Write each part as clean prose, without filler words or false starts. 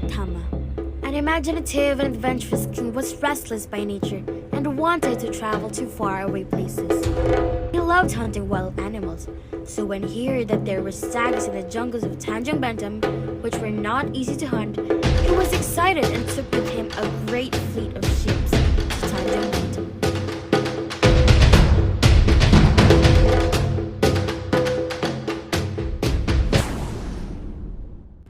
Utama. An imaginative and adventurous king was restless by nature and wanted to travel to faraway places. He loved hunting wild animals, so when he heard that there were stags in the jungles of Tanjung Bantam, which were not easy to hunt, he was excited and took with him a great fleet of ships to Tanjung Bantam.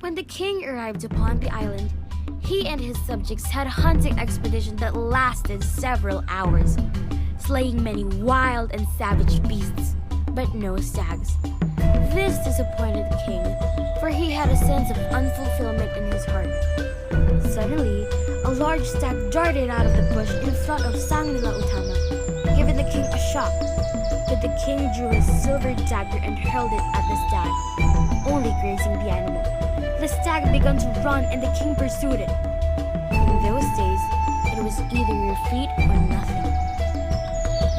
When the king arrived upon the island, he and his subjects had a hunting expedition that lasted several hours, slaying many wild and savage beasts, but no stags. This disappointed the king, for he had a sense of unfulfillment in his heart. Suddenly, a large stag darted out of the bush in front of Sang Nila Utama, giving the king a shock. But the king drew his silver dagger and hurled it at the stag, only grazing the animal. The stag began to run and the king pursued it. In those days, it was either your feet or nothing.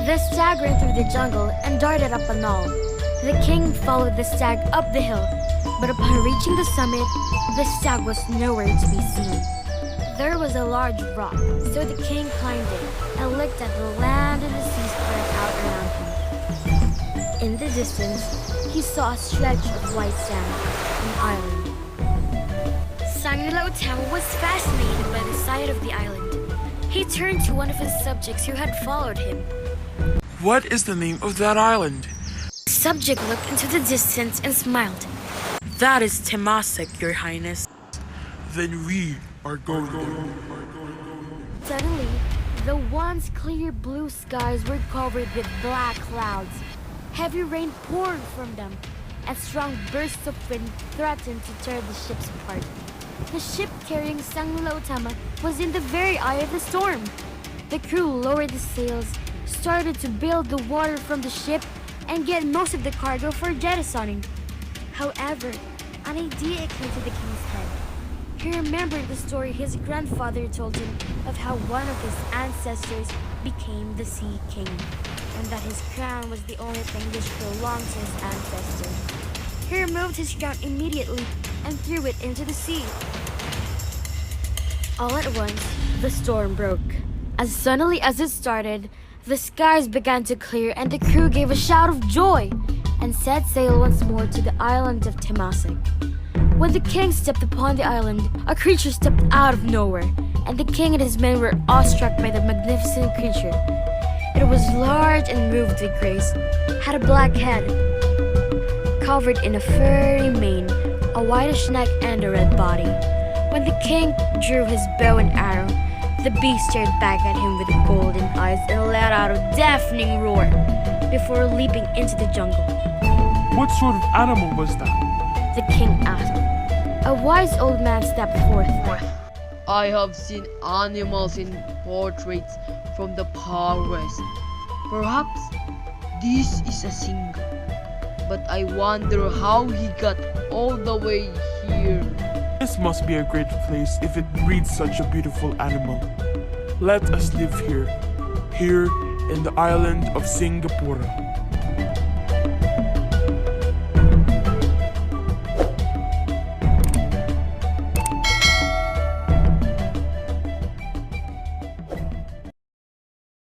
The stag ran through the jungle and darted up a knoll. The king followed the stag up the hill, but upon reaching the summit, the stag was nowhere to be seen. There was a large rock, so the king climbed it and looked at the land and the sea spread out around him. In the distance, he saw a stretch of white sand, an island. Sang Nila Utama was fascinated by the sight of the island. He turned to one of his subjects who had followed him. What is the name of that island? The subject looked into the distance and smiled. That is Temasek, Your Highness. Then we are going there. Suddenly, the once clear blue skies were covered with black clouds. Heavy rain poured from them, and strong bursts of wind threatened to tear the ships apart. The ship carrying Sang Nila Utama was in the very eye of the storm. The crew lowered the sails, started to build the water from the ship, and get most of the cargo for jettisoning. However, an idea came to the king's head. He remembered the story his grandfather told him of how one of his ancestors became the Sea King, and that his crown was the only thing which belonged to his ancestor. He removed his crown immediately and threw it into the sea. All at once, the storm broke. As suddenly as it started, the skies began to clear and the crew gave a shout of joy and set sail once more to the island of Temasek. When the king stepped upon the island, a creature stepped out of nowhere, and the king and his men were awestruck by the magnificent creature. It was large and moved with grace, had a black head, covered in a furry mane, a whitish neck, and a red body. When the king drew his bow and arrow, the beast stared back at him with golden eyes and let out a deafening roar before leaping into the jungle. What sort of animal was that? The king asked. A wise old man stepped forth. I have seen animals in portraits from the far west. Perhaps this is a Singa, but I wonder how he got all the way here. This must be a great place if it breeds such a beautiful animal. Let us live here in the island of Singapore.